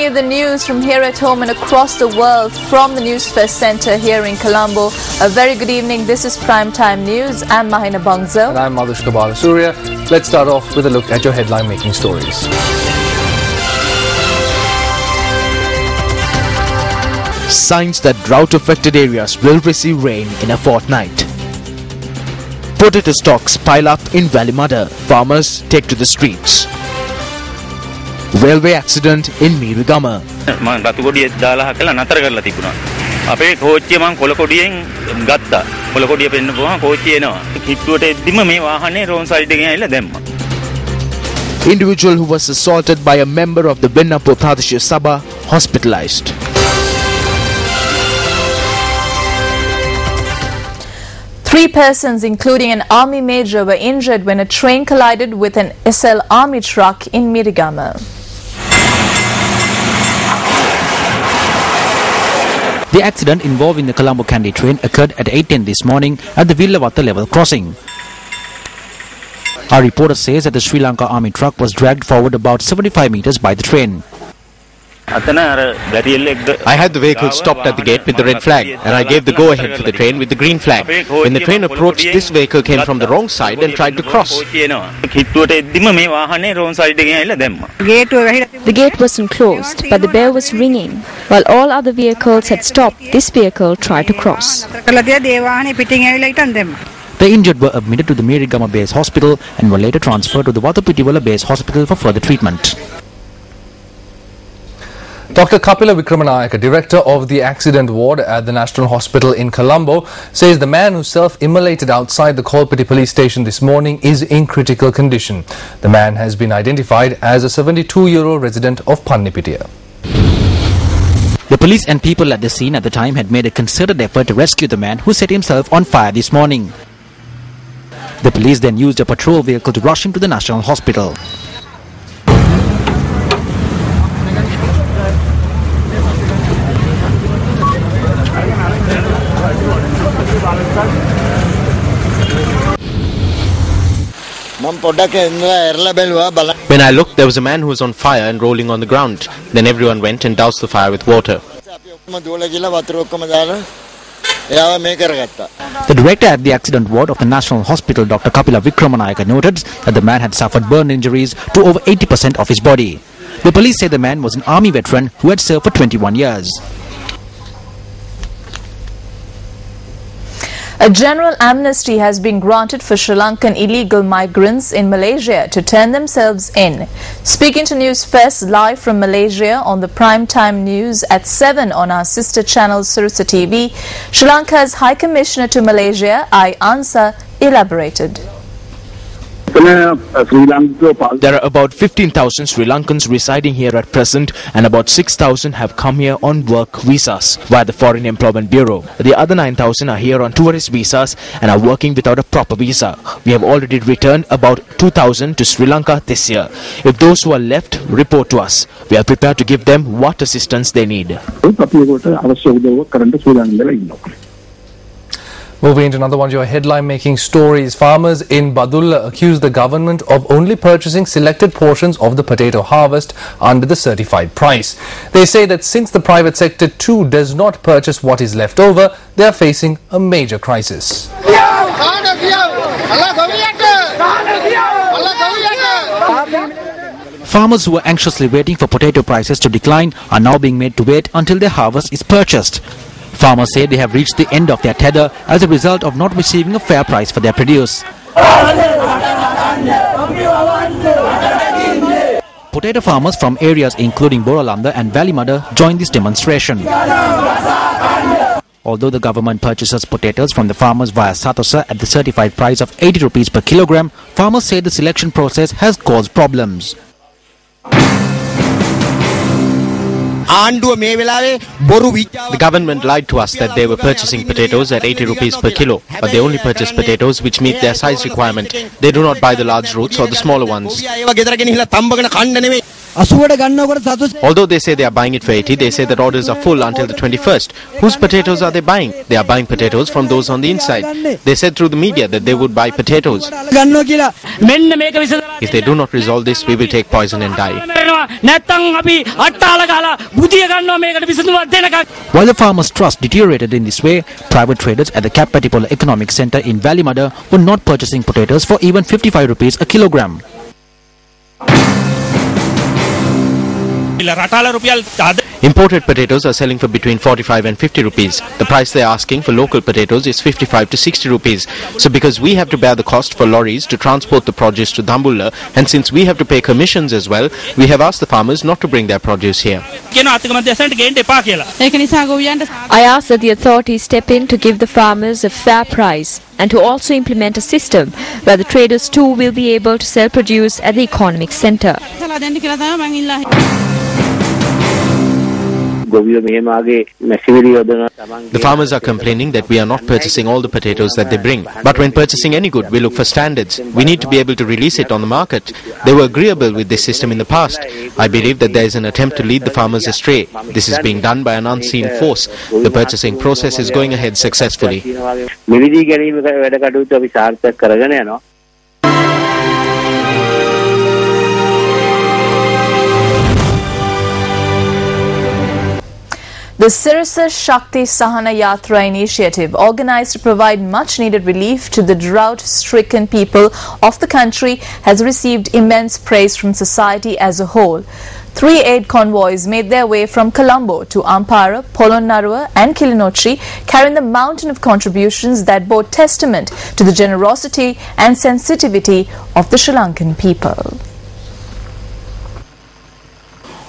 you the news from here at home and across the world from the Newsfirst Centre here in Colombo. A very good evening. This is Prime Time News. I'm Mahina Bangzo. And I'm Madhushka Balasurya. Let's start off with a look at your headline-making stories. Signs that drought-affected areas will receive rain in a fortnight. Potato stocks pile up in Valley Mudder. Farmers take to the streets. Railway accident in Mirigama. Individual who was assaulted by a member of the Bennapo Pradesh Sabha hospitalized. Three persons, including an army major, were injured when a train collided with an SL army truck in Mirigama. The accident involving the Colombo Kandy train occurred at 8:10 this morning at the Villavatta level crossing. Our reporter says that the Sri Lanka army truck was dragged forward about 75 meters by the train. I had the vehicle stopped at the gate with the red flag and I gave the go-ahead for the train with the green flag. When the train approached, this vehicle came from the wrong side and tried to cross. The gate wasn't closed, but the bell was ringing. While all other vehicles had stopped, this vehicle tried to cross. The injured were admitted to the Mirigama Base Hospital and were later transferred to the Vatupitiwala Base Hospital for further treatment. Dr. Kapila Vikramanayaka, director of the accident ward at the National Hospital in Colombo, says the man who self-immolated outside the Kolpiti police station this morning is in critical condition. The man has been identified as a 72-year-old resident of Pannipitiya. The police and people at the scene at the time had made a concerted effort to rescue the man who set himself on fire this morning. The police then used a patrol vehicle to rush him to the National Hospital. When I looked, there was a man who was on fire and rolling on the ground. Then everyone went and doused the fire with water. The director at the accident ward of the National Hospital, Dr. Kapila Vikramanayaka, noted that the man had suffered burn injuries to over 80% of his body. The police say the man was an army veteran who had served for 21 years. A general amnesty has been granted for Sri Lankan illegal migrants in Malaysia to turn themselves in. Speaking to Newsfirst live from Malaysia on the Prime Time News at 7 on our sister channel Surusa TV, Sri Lanka's High Commissioner to Malaysia, I. Ansar, elaborated. There are about 15,000 Sri Lankans residing here at present and about 6,000 have come here on work visas via the Foreign Employment Bureau. The other 9,000 are here on tourist visas and are working without a proper visa. We have already returned about 2,000 to Sri Lanka this year. If those who are left report to us, we are prepared to give them what assistance they need. Moving into another one of your headline-making stories, farmers in Badulla accuse the government of only purchasing selected portions of the potato harvest under the certified price. They say that since the private sector too does not purchase what is left over, they are facing a major crisis. Farmers who were anxiously waiting for potato prices to decline are now being made to wait until their harvest is purchased. Farmers say they have reached the end of their tether as a result of not receiving a fair price for their produce. Potato farmers from areas including Boralanda and Valley Mudder joined this demonstration. Although the government purchases potatoes from the farmers via Satosa at the certified price of 80 rupees per kilogram, farmers say the selection process has caused problems. The government lied to us that they were purchasing potatoes at 80 rupees per kilo, but they only purchase potatoes which meet their size requirement. They do not buy the large roots or the smaller ones. Although they say they are buying it for 80, they say that orders are full until the 21st. Whose potatoes are they buying? They are buying potatoes from those on the inside. They said through the media that they would buy potatoes. If they do not resolve this, we will take poison and die. While the farmers' trust deteriorated in this way, private traders at the Kapatipola Economic Centre in Valimada were not purchasing potatoes for even 55 rupees a kilogram. Imported potatoes are selling for between 45 and 50 rupees. The price they are asking for local potatoes is 55 to 60 rupees. So because we have to bear the cost for lorries to transport the produce to Dambulla, and since we have to pay commissions as well, we have asked the farmers not to bring their produce here. I ask that the authorities step in to give the farmers a fair price and to also implement a system where the traders too will be able to sell produce at the economic centre. The farmers are complaining that we are not purchasing all the potatoes that they bring. But when purchasing any good, we look for standards. We need to be able to release it on the market. They were agreeable with this system in the past. I believe that there is an attempt to lead the farmers astray. This is being done by an unseen force. The purchasing process is going ahead successfully. The Sirasa Shakti Sahana Yatra initiative, organized to provide much-needed relief to the drought-stricken people of the country, has received immense praise from society as a whole. 3 aid convoys made their way from Colombo to Ampara, Polonnaruwa and Kilinochchi, carrying the mountain of contributions that bore testament to the generosity and sensitivity of the Sri Lankan people.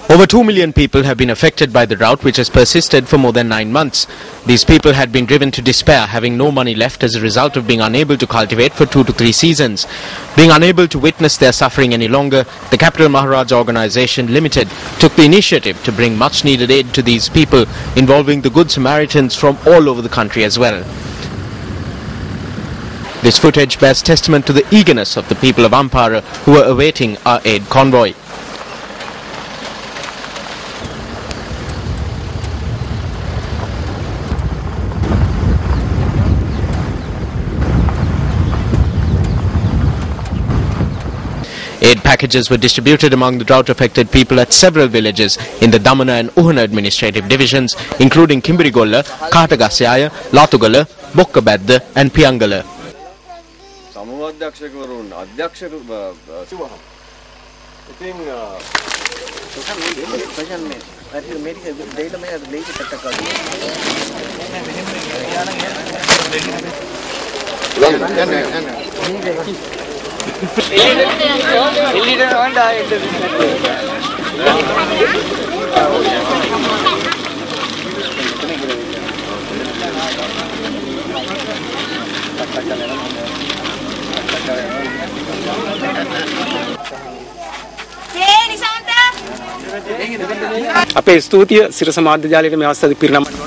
Over 2 million people have been affected by the drought, which has persisted for more than 9 months. These people had been driven to despair, having no money left as a result of being unable to cultivate for 2 to 3 seasons. Being unable to witness their suffering any longer, the Capital Maharaja Organization Limited took the initiative to bring much needed aid to these people, involving the Good Samaritans from all over the country as well. This footage bears testament to the eagerness of the people of Ampara who were awaiting our aid convoy. Aid packages were distributed among the drought-affected people at several villages in the Damana and Uhana administrative divisions, including Kimbirigolla, Katagasyaya, Latugala, Bokkabadda and Piangala.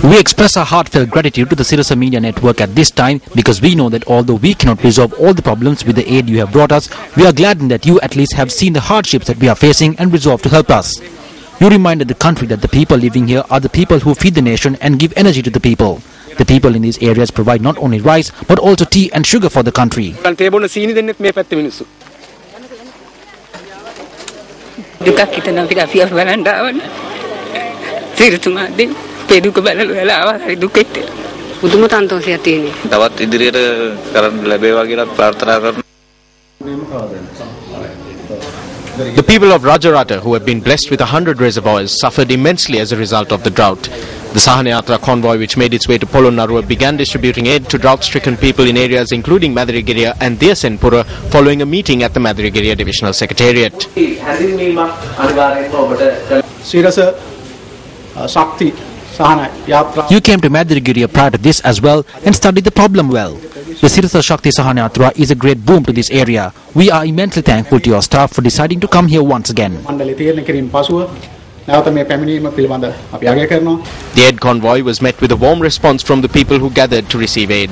We express our heartfelt gratitude to the Sirasa Media Network at this time because we know that although we cannot resolve all the problems with the aid you have brought us, we are glad that you at least have seen the hardships that we are facing and resolved to help us. You reminded the country that the people living here are the people who feed the nation and give energy to the people. The people in these areas provide not only rice but also tea and sugar for the country. The people of Rajarata, who have been blessed with 100 reservoirs, suffered immensely as a result of the drought. The Sahana Yatra convoy, which made its way to Polonnaruwa, began distributing aid to drought-stricken people in areas including Madirigiriya and Diyasenpura following a meeting at the Madirigiriya Divisional Secretariat. You came to Madirigiriya prior to this as well and studied the problem well. The Sirasa Shakti Sahana Yatra is a great boom to this area. We are immensely thankful to your staff for deciding to come here once again. The aid convoy was met with a warm response from the people who gathered to receive aid.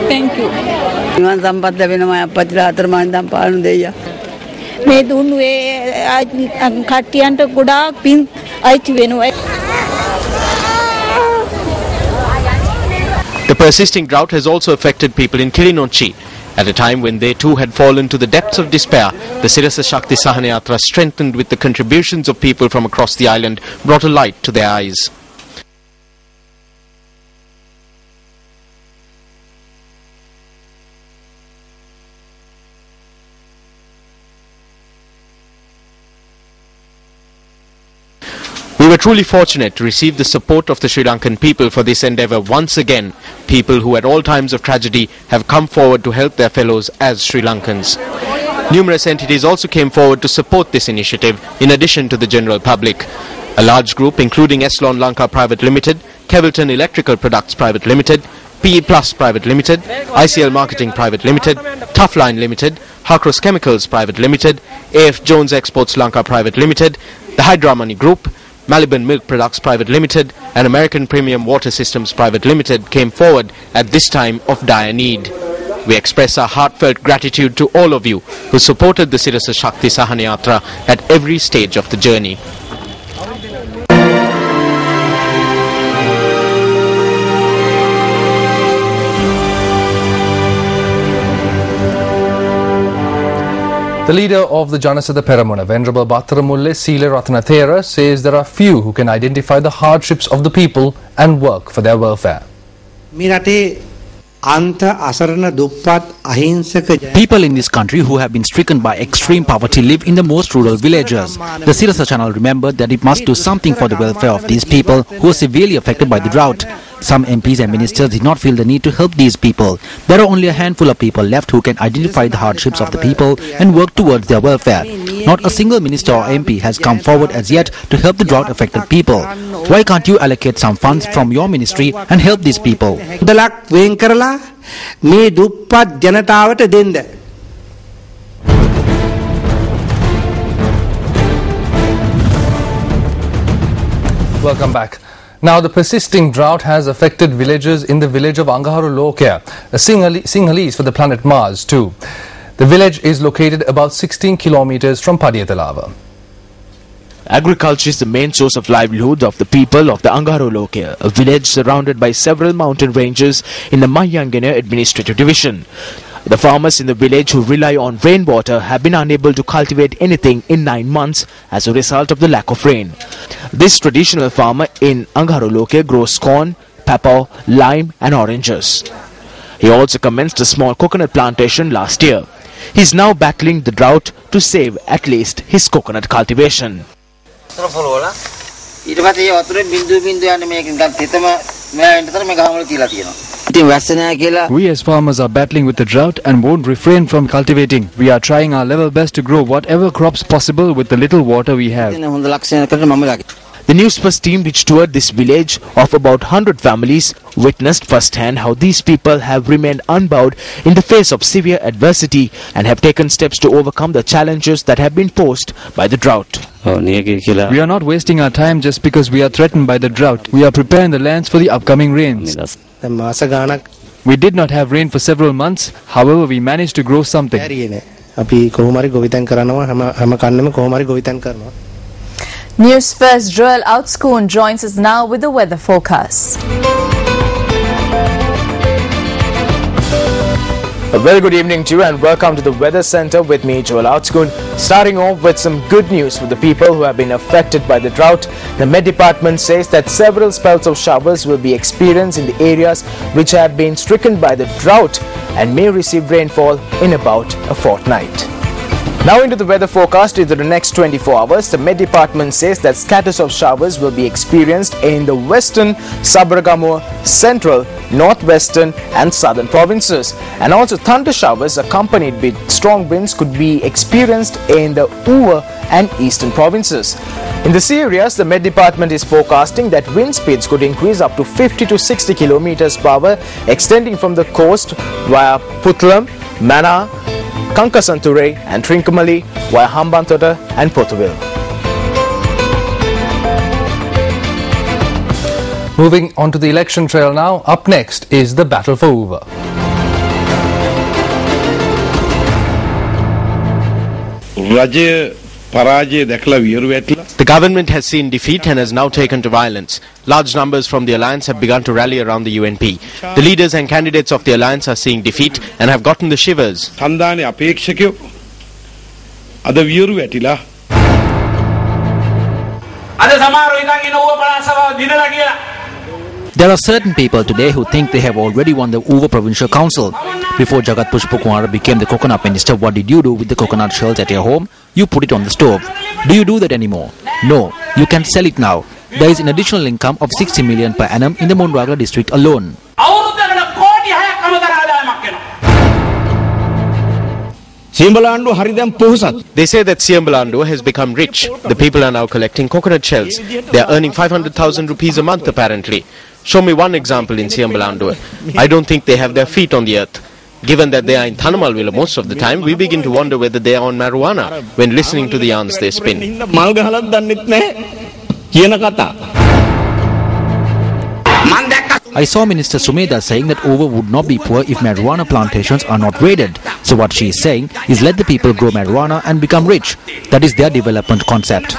Thank you. The persisting drought has also affected people in Kilinochchi. At a time when they too had fallen to the depths of despair, the Sirasa Shakti Sahanayatra, strengthened with the contributions of people from across the island, brought a light to their eyes. We were truly fortunate to receive the support of the Sri Lankan people for this endeavour once again. People who at all times of tragedy have come forward to help their fellows as Sri Lankans. Numerous entities also came forward to support this initiative in addition to the general public. A large group including Eslon Lanka Private Limited, Kevilton Electrical Products Private Limited, PE Plus Private Limited, ICL Marketing Private Limited, Toughline Limited, Harcross Chemicals Private Limited, AF Jones Exports Lanka Private Limited, the Hydra Money Group, Maliban Milk Products Private Limited and American Premium Water Systems Private Limited came forward at this time of dire need. We express our heartfelt gratitude to all of you who supported the Sirasa Shakti Sahanayatra at every stage of the journey. The leader of the Janasada Peramuna, Venerable Battaramulle Sile Ratanathera, says there are few who can identify the hardships of the people and work for their welfare. People in this country who have been stricken by extreme poverty live in the most rural villages. The Sirasa channel remembered that it must do something for the welfare of these people who are severely affected by the drought. Some MPs and ministers did not feel the need to help these people. There are only a handful of people left who can identify the hardships of the people and work towards their welfare. Not a single minister or MP has come forward as yet to help the drought-affected people. Why can't you allocate some funds from your ministry and help these people? Welcome back. Now, the persisting drought has affected villagers in the village of Angaharu Lokaya, a Sinhalese for the planet Mars too. The village is located about 16 kilometers from Padiyatalava. Agriculture is the main source of livelihood of the people of the Angaharu Lokaya, a village surrounded by several mountain ranges in the Mahayangana administrative division. The farmers in the village who rely on rainwater have been unable to cultivate anything in 9 months as a result of the lack of rain. This traditional farmer in Angaharu Lokaya grows corn, pepper, lime and oranges. He also commenced a small coconut plantation last year. He is now battling the drought to save at least his coconut cultivation. We as farmers are battling with the drought and won't refrain from cultivating. We are trying our level best to grow whatever crops possible with the little water we have. The Newsfirst team which toured this village of about 100 families witnessed firsthand how these people have remained unbowed in the face of severe adversity and have taken steps to overcome the challenges that have been posed by the drought. We are not wasting our time just because we are threatened by the drought. We are preparing the lands for the upcoming rains. We did not have rain for several months, however we managed to grow something. Newsfirst Joel Outscoon joins us now with the weather forecast. A very good evening to you and welcome to the Weather Center with me, Joel Outscoon. Starting off with some good news for the people who have been affected by the drought. The Met Department says that several spells of showers will be experienced in the areas which have been stricken by the drought and may receive rainfall in about a fortnight. Now into the weather forecast into the next 24 hours. The Met Department says that scatters of showers will be experienced in the western, Sabaragamuwa, central, northwestern and southern provinces. And also thunder showers accompanied with strong winds could be experienced in the Uva and eastern provinces. In the sea areas, the Met Department is forecasting that wind speeds could increase up to 50 to 60 kilometers per hour, extending from the coast via Puttalam, Mana, Kankasanture and Trincomalee via Hambantota and Pothuwil. Moving on to the election trail now, up next is the battle for Uva. The government has seen defeat and has now taken to violence. Large numbers from the alliance have begun to rally around the UNP. The leaders and candidates of the alliance are seeing defeat and have gotten the shivers. There are certain people today who think they have already won the Uva Provincial Council. Before Jagat Pushpakumara became the coconut minister, what did you do with the coconut shells at your home? You put it on the stove. Do you do that anymore? No, you can sell it now. There is an additional income of 60 million per annum in the Monragala district alone. They say that Siambalandu has become rich. The people are now collecting coconut shells. They are earning 500,000 rupees a month apparently. Show me one example in Siambalandu. I don't think they have their feet on the earth. Given that they are in Thanamalwila most of the time, we begin to wonder whether they are on marijuana when listening to the yarns they spin. I saw Minister Sumedha saying that Uva would not be poor if marijuana plantations are not raided. So what she is saying is let the people grow marijuana and become rich. That is their development concept.